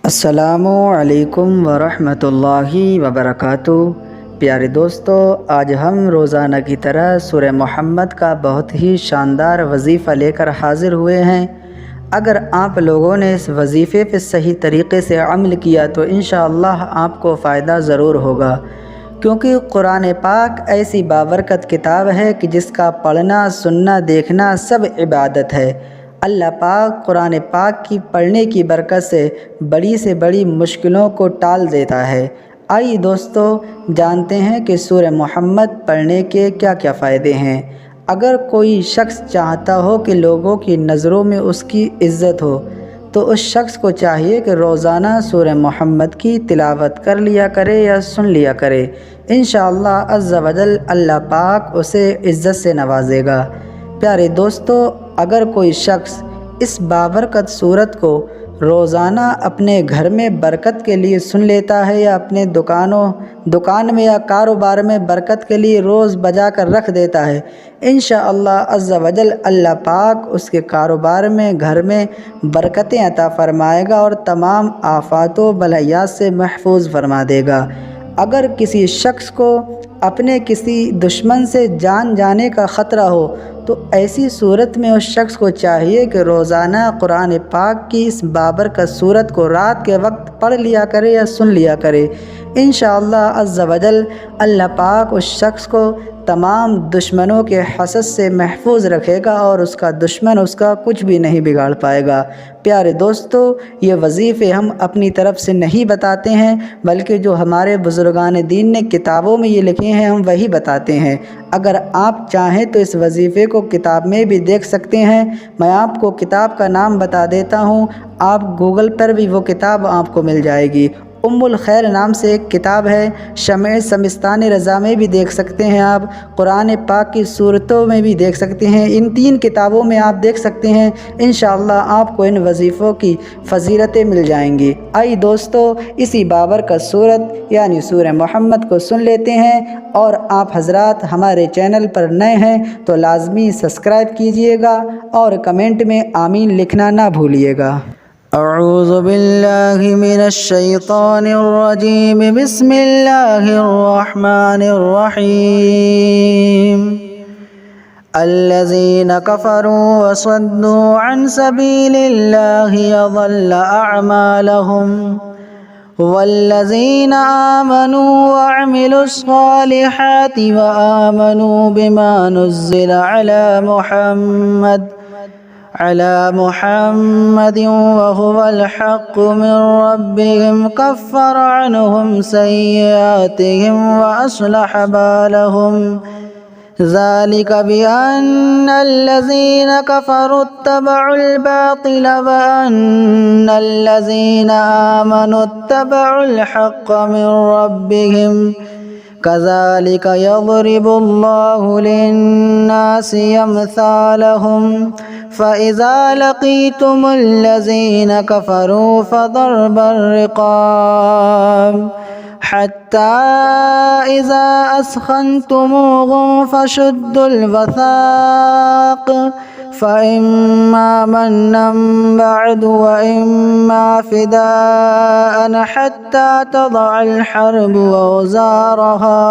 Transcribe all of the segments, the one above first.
السلام علیکم ورحمۃ اللہ وبرکاتہ۔ پیارے دوستو، آج ہم روزانہ کی طرح سورہ محمد کا بہت ہی شاندار وظیفہ لے کر حاضر ہوئے ہیں۔ اگر آپ لوگوں نے اس وظیفے پہ صحیح طریقے سے عمل کیا تو انشاءاللہ آپ کو فائدہ ضرور ہوگا، کیونکہ قرآن پاک ایسی بابرکت کتاب ہے کہ جس کا پڑھنا، سننا، دیکھنا سب عبادت ہے۔ اللہ پاک قرآن پاک کی پڑھنے کی برکت سے بڑی مشکلوں کو ٹال دیتا ہے۔ آئیے دوستو جانتے ہیں کہ سورہ محمد پڑھنے کے کیا کیا فائدے ہیں۔ اگر کوئی شخص چاہتا ہو کہ لوگوں کی نظروں میں اس کی عزت ہو تو اس شخص کو چاہیے کہ روزانہ سورہ محمد کی تلاوت کر لیا کرے یا سن لیا کرے۔ انشاءاللہ عز و جل اللہ پاک اسے عزت سے نوازے گا۔ پیارے دوستو، اگر کوئی شخص اس بابرکت سورت کو روزانہ اپنے گھر میں برکت کے لیے سن لیتا ہے یا اپنے دکان میں یا کاروبار میں برکت کے لیے روز بجا کر رکھ دیتا ہے، انشاءاللہ عز و جل اللہ پاک اس کے کاروبار میں، گھر میں برکتیں عطا فرمائے گا اور تمام آفات و بلیات سے محفوظ فرما دے گا۔ اگر کسی شخص کو اپنے کسی دشمن سے جان جانے کا خطرہ ہو تو ایسی صورت میں اس شخص کو چاہیے کہ روزانہ قرآن پاک کی اس بابرکت سورت کو رات کے وقت پڑھ لیا کرے یا سن لیا کرے۔ انشاءاللہ عز و جل اللہ پاک اس شخص کو تمام دشمنوں کے حسد سے محفوظ رکھے گا اور اس کا دشمن اس کا کچھ بھی نہیں بگاڑ پائے گا۔ پیارے دوستو، یہ وظیفے ہم اپنی طرف سے نہیں بتاتے ہیں، بلکہ جو ہمارے بزرگان دین نے کتابوں میں یہ لکھے ہیں ہم وہی بتاتے ہیں۔ اگر آپ چاہیں تو اس وظیفے کو کتاب میں بھی دیکھ سکتے ہیں۔ میں آپ کو کتاب کا نام بتا دیتا ہوں، آپ گوگل پر بھی وہ کتاب آپ کو مل جائے گی۔ ام الخیر نام سے ایک کتاب ہے، شمع سمستان رضا میں بھی دیکھ سکتے ہیں آپ، قرآن پاک کی صورتوں میں بھی دیکھ سکتے ہیں، ان 3 کتابوں میں آپ دیکھ سکتے ہیں۔ انشاءاللہ آپ کو ان وظیفوں کی فضیلتیں مل جائیں گی۔ آئیے دوستو اسی بابرکت سورت یعنی سورہ محمد کو سن لیتے ہیں، اور آپ حضرات ہمارے چینل پر نئے ہیں تو لازمی سبسکرائب کیجئے گا اور کمنٹ میں آمین لکھنا نہ بھولیے گا۔ اعوذ باللہ من الشیطان الرجیم، بسم اللہ الرحمن الرحیم۔ الذین کفروا وصدوا عن سبیل اللہ اضل اعمالہم، والذین آمنوا وعملوا الصالحات وآمنوا بما نزل على محمد وهو الحق من ربهم كفر عنهم سيئاتهم وأصلح بالهم، ذلك بأن الذين كفروا اتبعوا الباطل وأن الذين آمنوا اتبعوا الحق من ربهم، كذلك يضرب الله للناس أمثالهم، فإذا لقيتم الذين كفروا فضرب الرقاب حتى إذا أثخنتموهم فشدوا الوثاق، فإما منا بعد وإما فداء حتى تضع الحرب أوزارها،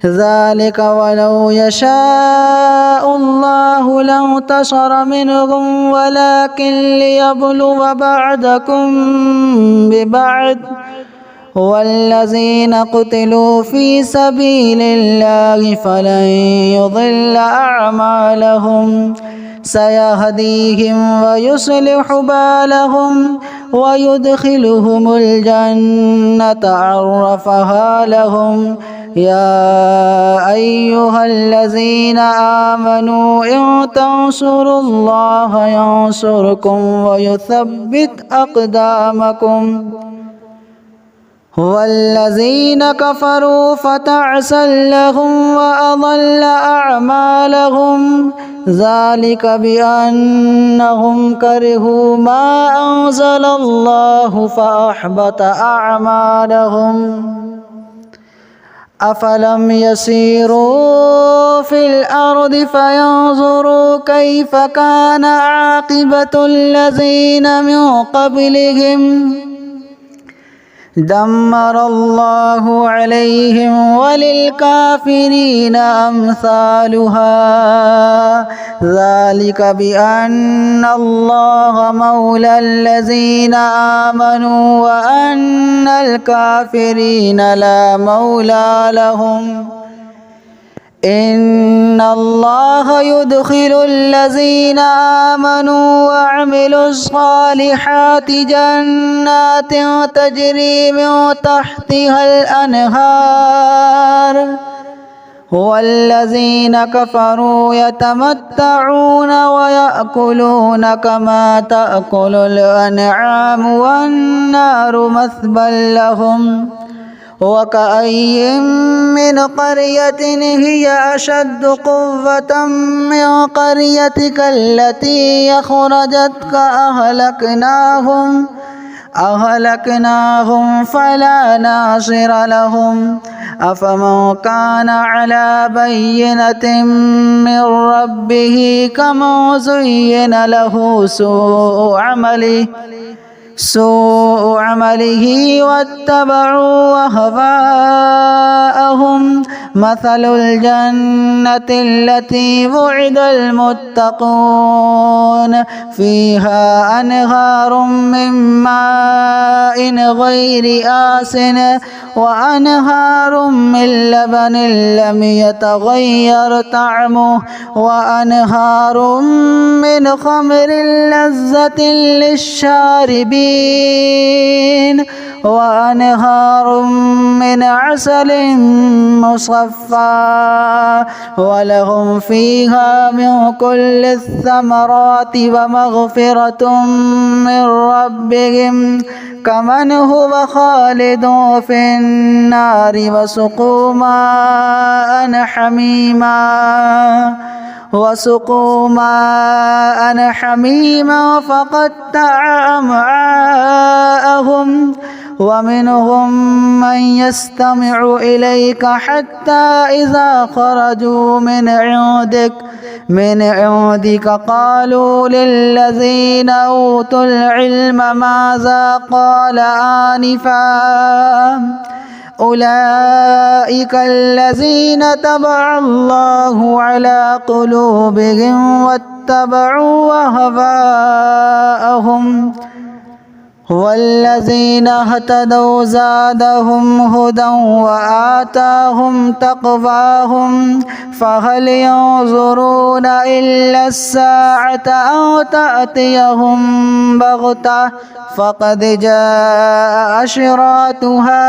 ذلك ولو يشاء الله لانتصر منهم ولكن ليبلو بعضكم ببعض، والذين قتلوا في سبيل الله فلن يضل أعمالهم، سيهديهم ويصلح بالهم ويدخلهم الجنة عرفها لهم، يا أيها الذين آمنوا إن تنصروا الله ينصركم ويثبت أقدامكم، والذين كفروا فتعسا لهم وأضل أعمالهم، ذلك بأنهم كرهوا ما أنزل الله فأحبط أعمالهم۔ أفلم يسيروا في الأرض فينظروا كيف كان عاقبة الذين من قبلهم دمر الله عليهم وللكافرين أمثالها ذلك بأن الله مولى الذين آمنوا وأن الكافرين لا مولى لهم إن الله يدخل الذين آمنوا وعملوا الصالحات جنات تجري من تحتها الأنهار والذين كفروا يتمتعون ويأكلون كما تأكل الأنعام والنار مثوى لهم وكأي من قرية هي أشد قوة من قريتك التي أخرجتك أهلكناهم فلا ناصر لهم أفمن كان على بينة من ربه كمن زين له سوء عمله واتبعوا أهواءهم مثل الجنة التي وعد المتقون فيها أنهار من ماء غير آسن وأنهار من لبن لم يتغير طعمه وأنهار من خمر لذة للشاربين وأنهار من عسل مصفى ولهم فيها من كل الثمرات ومغفرة من ربهم كمن هو خالد في النار وسقوا ماء حميما فقطع أمعاءهم ومنهم من يستمع إليك حتى إذا خرجوا من عندك قالوا للذين أوتوا العلم ماذا قال آنفا أولئك الذين طبع الله على قلوبهم واتبعوا أهواءهم والذين اهتدوا زادهم هدى وآتاهم تقواهم فهل ينظرون إلا الساعة أو تأتيهم بغتة فقد جاء أشراطها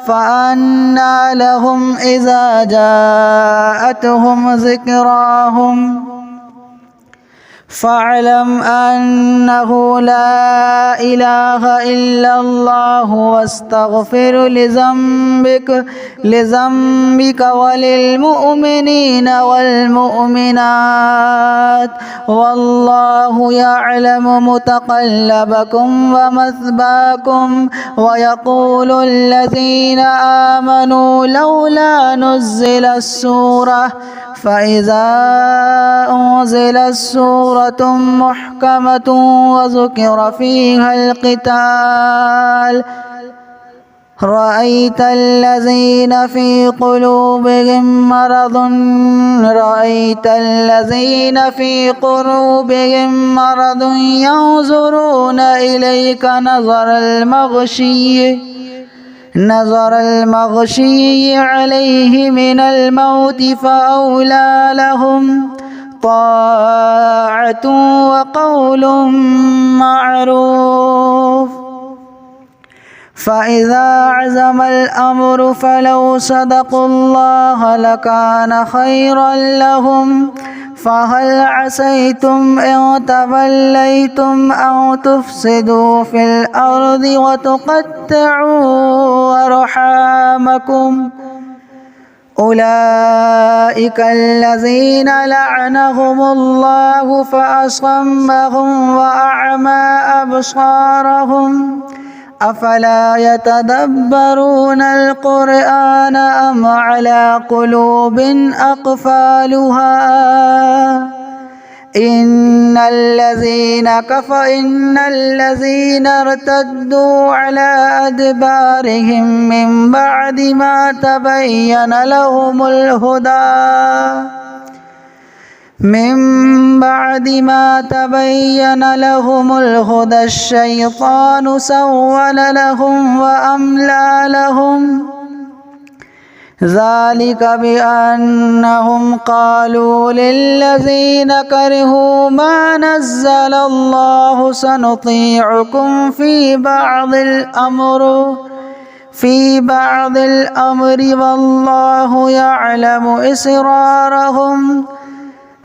فأنى لهم إذا جاءتهم ذكراهم فاعلم أنه لا إله إلا الله واستغفر لذنبك وللمؤمنين والمؤمنات والله يعلم متقلبكم ومثواكم ويقول الذين آمنوا لولا نزل السورة فإذا أنزلت سورة محكمة وذكر فيها القتال رأيت الذين في قلوبهم مرض ينظرون إليك نظر المغشي عليه من الموت فأولى لهم طاعة وقول معروف فإذا عزم الأمر فلو صدقوا الله لكان خيرا لهم فهل عسيتم إن توليتم أن تفسدوا في الأرض وتقطعوا أرحامكم أولئك الذين لعنهم الله فأصمهم وأعمى أبصارهم أفلا يتدبرون القرآن أم على قلوب أقفالها إن الذين ارتدوا على أدبارهم من بعد ما تبين لهم الهدى الشيطان سول لهم وأملى لهم ذلك بأنهم قالوا للذين كرهوا ما نزل الله سنطيعكم في بعض الأمر والله يعلم إسرارهم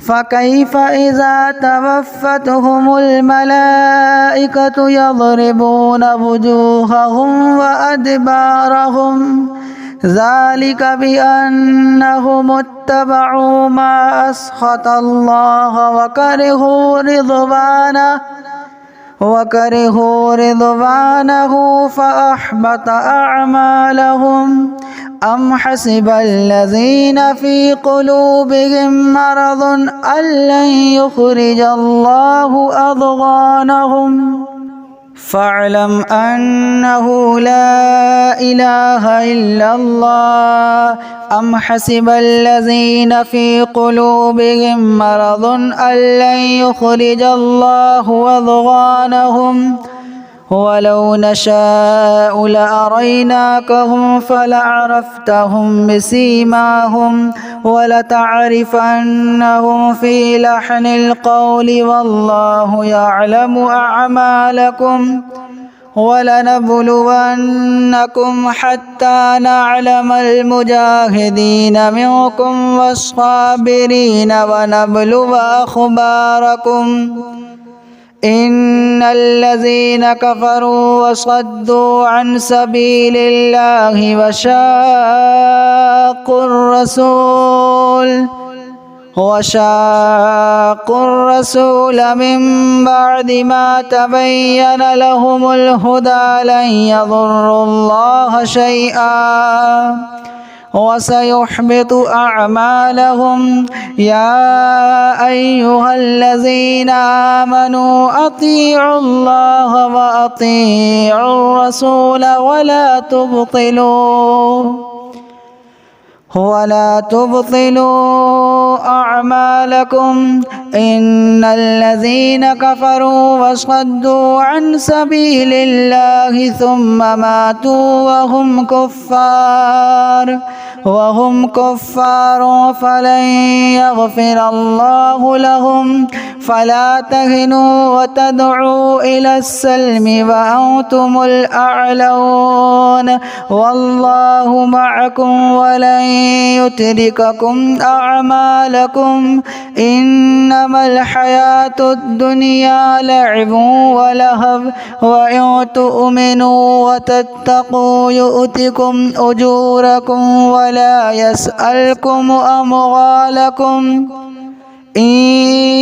فكيف إذا توفتهم الملائكة يضربون وجوههم وأدبارهم ذلك بأنهم اتبعوا ما أسخط الله وكرهوا رضوانه فأحبط أعمالهم أم حسب الذين في قلوبهم مرض أن لن يخرج الله أضغانهم فاعلم أنه لا إله إلا الله أم حسب الذين في قلوبهم مرض أن لن يخرج الله أضغانهم ولو نشاء لأريناكهم فلعرفتهم بسيماهم ولتعرفنهم في لحن القول والله يعلم أعمالكم ولنبلونكم حتى نعلم المجاهدين منكم والصابرين ونبلو أخباركم إن الذين كفروا وصدوا عن سبيل الله وشاقوا الرسول من بعد ما تبين لهم الهدى لن يضروا الله شيئا وسيحبط أعمالهم يا أيها الذين آمنوا أطيعوا الله وأطيعوا الرسول ولا تبطلوا أعمالكم إن الذين كفروا وصدوا عن سبيل الله ثم ماتوا وهم كفار فلن يغفر الله لهم فلا تهنوا وتدعوا إلى السلم وأنتم الأعلون والله معكم ولن يترككم أعمالكم إنما الحياة الدنيا لعب ولهو وإن تؤمنوا وتتقوا يؤتكم أجوركم ولا يسألكم أموالكم إن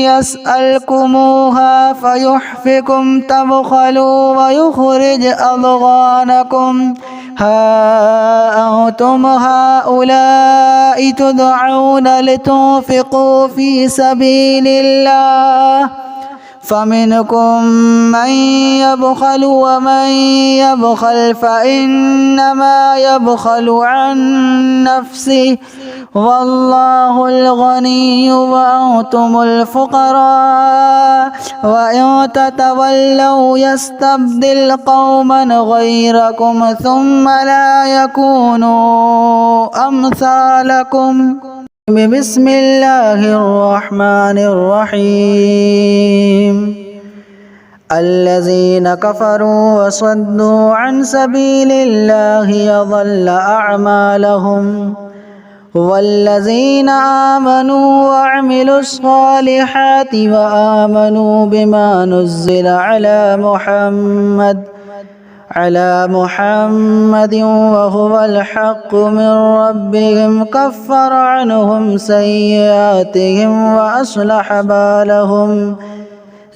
يسألكموها فيحفكم تبخلوا ويخرج أضغانكم ها أنتم هؤلاء تدعون لتنفقوا في سبيل الله فمنكم من يبخل ومن يبخل فإنما يبخل عن نفسه والله الغني وأنتم الفقراء وإن تتولوا يستبدل قوما غيركم ثم لا يكونوا أمثالكم بسم الله الرحمن الرحيم الذين كفروا وصدوا عن سبيل الله يضل أعمالهم والذين آمنوا وعملوا الصالحات وآمنوا بما نزل على محمد وهو الحق من ربهم كفر عنهم سيئاتهم وأصلح بالهم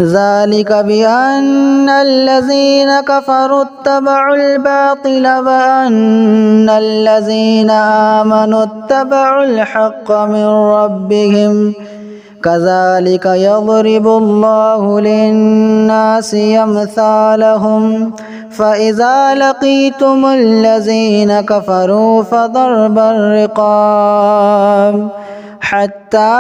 ذلك بأن الذين كفروا اتبعوا الباطل وأن الذين آمنوا اتبعوا الحق من ربهم كذلك يضرب الله للناس أمثالهم فإذا لقيتم الذين كفروا فضرب الرقاب حتى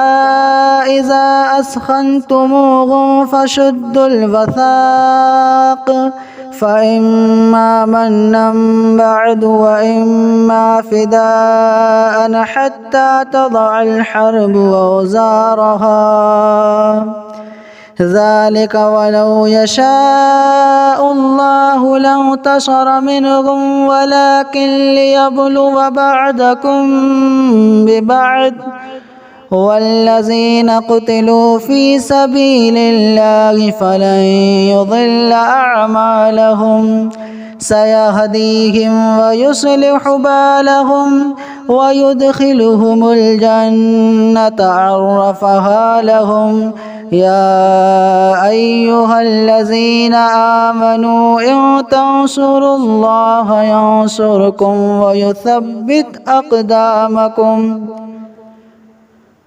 إذا أثخنتموهم فشدوا الوثاق فإما منا بعد وإما فداء حتى تضع الحرب أوزارها ذلك ولو يشاء الله لانتصر منهم ولكن ليبلو بعضكم ببعض والذين قتلوا في سبيل الله فلن يضل أعمالهم سيهديهم ويصلح بالهم ويدخلهم الجنة عرفها لهم يا أيها الذين آمنوا إن تنصروا الله ينصركم ويثبت أقدامكم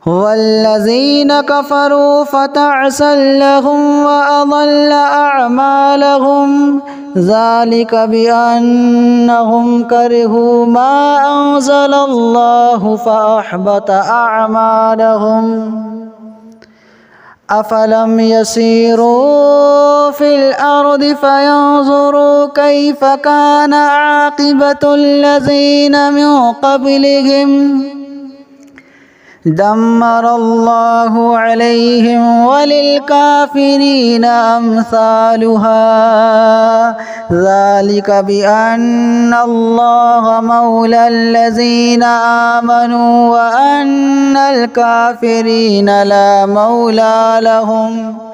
والذين كفروا فتعسا لهم وأضل أعمالهم ذلك بأنهم كرهوا ما أنزل الله فأحبط أعمالهم أفلم يسيروا في الأرض فينظروا كيف كان عاقبة الذين من قبلهم دمر الله عليهم وللكافرين أمثالها ذلك بأن الله مولى الذين آمنوا وأن الكافرين لا مولى لهم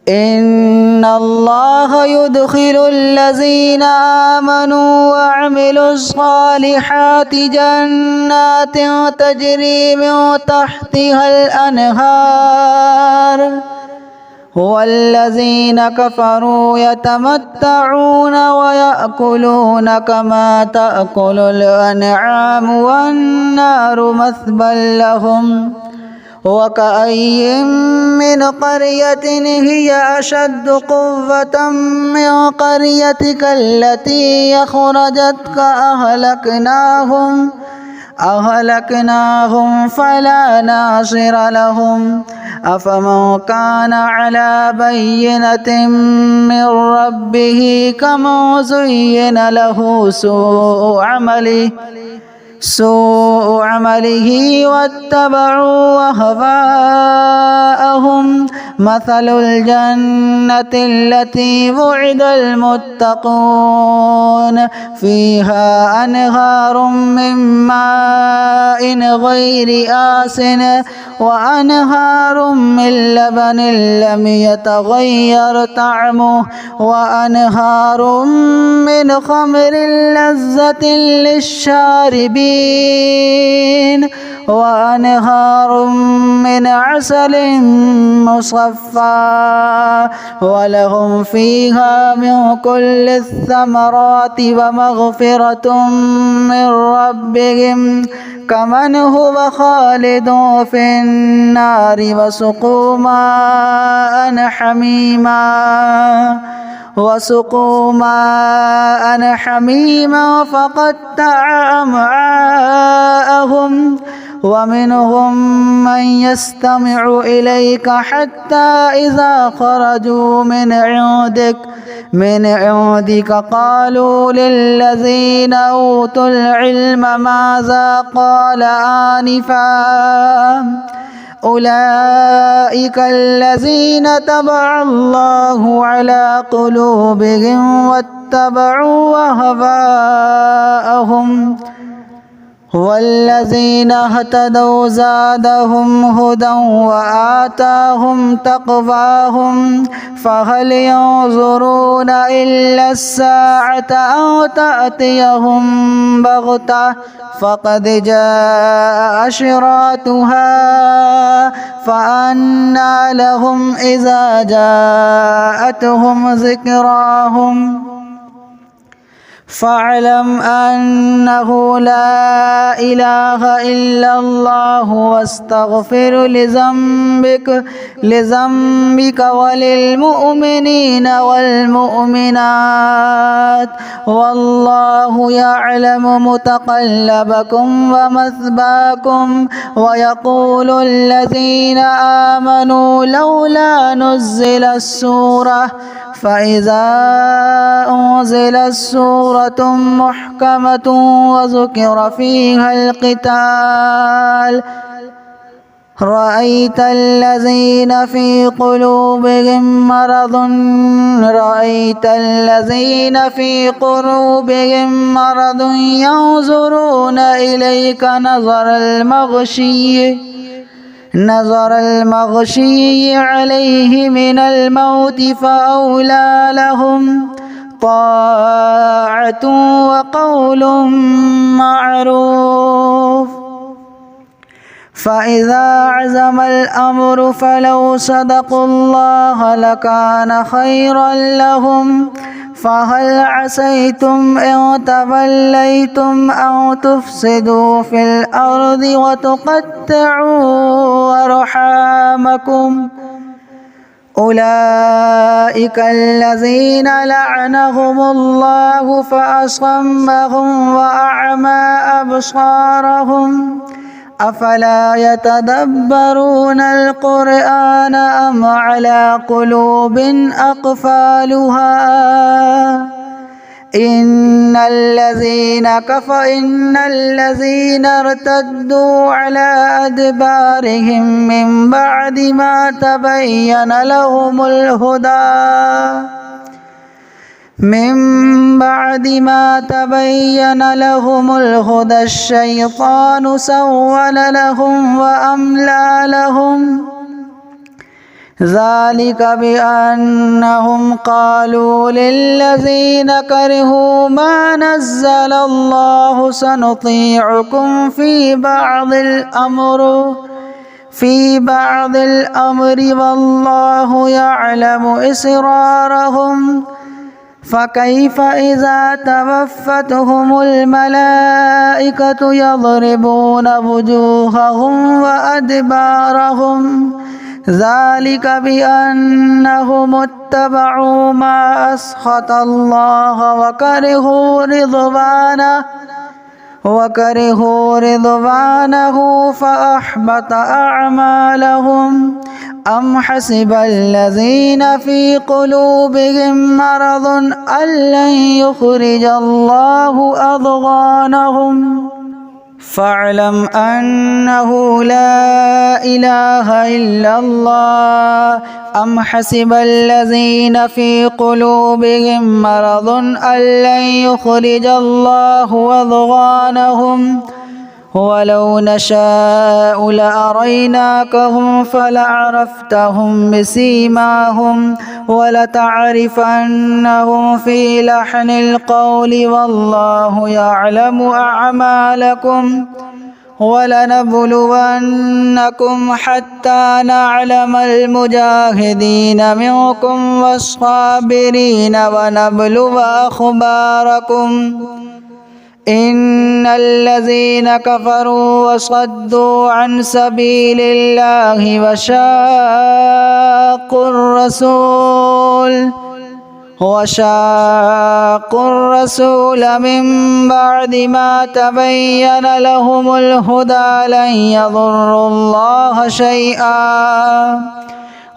إن الله يدخل الذين آمنوا وعملوا الصالحات جنات تجري من تحتها الأنهار والذين كفروا يتمتعون ويأكلون كما تأكل الأنعام والنار مثوى لهم وكأي من قرية هي أشد قوة من قريتك التي أخرجتك أهلكناهم فلا ناصر لهم أفمن كان على بينة من ربه كمن زين له سوء عمله واتبعوا أهواءهم مثل الجنة التي وعد المتقون فيها أنهار من ماء غير آسن وأنهار من لبن لم يتغير طعمه وأنهار من خمر لذة للشاربين وأنهار من عسل مصفى ولهم فيها من كل الثمرات ومغفرة من ربهم كمن هو خالد في النار وسقوا ماء حميما فقطع أمعاءهم ومنهم من يستمع إليك حتى إذا خرجوا من عندك قالوا للذين أوتوا العلم ماذا قال آنفا أولئك الذين طبع الله على قلوبهم واتبعوا أهواءهم والذين اهتدوا زادهم هدى وآتاهم تقواهم فهل ينظرون إلا الساعة أو تأتيهم بغتة فقد جاء أشراطها فأنى لهم إذا جاءتهم ذكراهم فاعلم أنه لا إله إلا الله واستغفر لذنبك وللمؤمنين والمؤمنات والله يعلم متقلبكم ومثواكم. ويقول الذين آمنوا لولا نزل السورة فإذا أنزلت سورة محكمة وذكر فيها القتال رأيت الذين في قلوبهم مرض ينظرون إليك نظر المغشي عليه من الموت فأولى لهم طاعة وقول معروف. فإذا عزم الأمر فلو صدقوا الله لكان خيرا لهم. فهل عسيتم إن توليتم أن تفسدوا في الأرض وتقطعوا أرحامكم أولئك الذين لعنهم الله فأصمهم وأعمى أبصارهم أفلا يتدبرون القرآن أم على قلوب أقفالها إن الذين ارتدوا على أدبارهم من بعد ما تبين لهم الهدى الشيطان سول لهم وأملى لهم ذلك بأنهم قالوا للذين كرهوا ما نزل الله سنطيعكم في بعض الأمر والله يعلم إسرارهم فكيف إذا توفتهم الملائكة يضربون وجوههم وأدبارهم ذلك بأنهم اتبعوا ما أسخط الله وكرهوا رضوانه فأحبط أعمالهم. أم حسب الذين في قلوبهم مرض أن لن يخرج الله أضغانهم فاعلم أنه لا إله إلا الله. أم حسب الذين في قلوبهم مرض أن لن يخرج الله أضغانهم ولو نشاء لأريناكهم فلعرفتهم بسيماهم ولتعرفنهم في لحن القول والله يعلم أعمالكم ولنبلونكم حتى نعلم المجاهدين منكم والصابرين ونبلو أخباركم. إن الذين كفروا وصدوا عن سبيل الله وشاقوا الرسول من بعد ما تبين لهم الهدى لن يضروا الله شيئا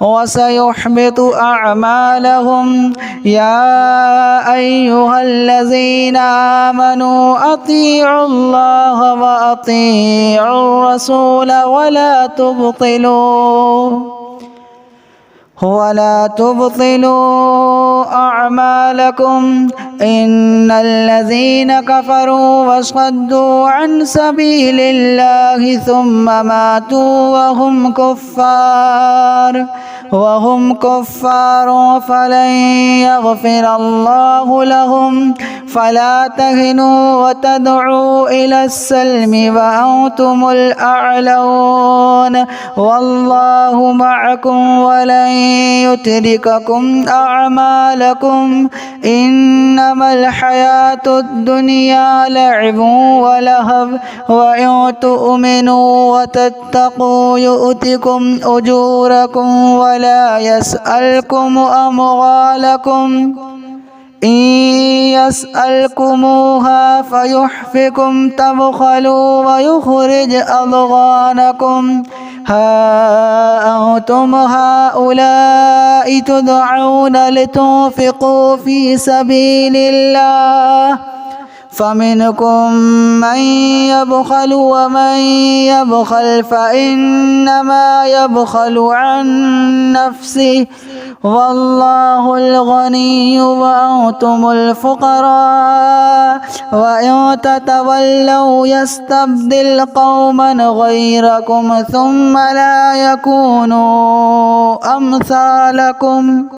وسيحبط أعمالهم. يا أيها الذين آمنوا أطيعوا الله وأطيعوا الرسول ولا تبطلوا أعمالكم إن الذين كفروا وصدوا عن سبيل الله ثم ماتوا وهم كفار فلن يغفر الله لهم فلا تهنوا وتدعوا إلى السلم وأنتم الأعلون والله معكم ولن يترككم أعمالكم إنما الحياة الدنيا لعب ولهو وإن تؤمنوا وتتقوا يؤتكم أجوركم ولا يسألكم أموالكم إن يسألكموها فيحفكم تبخلوا ويخرج أضغانكم ها أنتم هؤلاء تدعون لتنفقوا في سبيل الله فمنكم من يبخل ومن يبخل فإنما يبخل عن نفسه والله الغني وأنتم الفقراء وإن تتولوا يستبدل قوما غيركم ثم لا يكونوا أمثالكم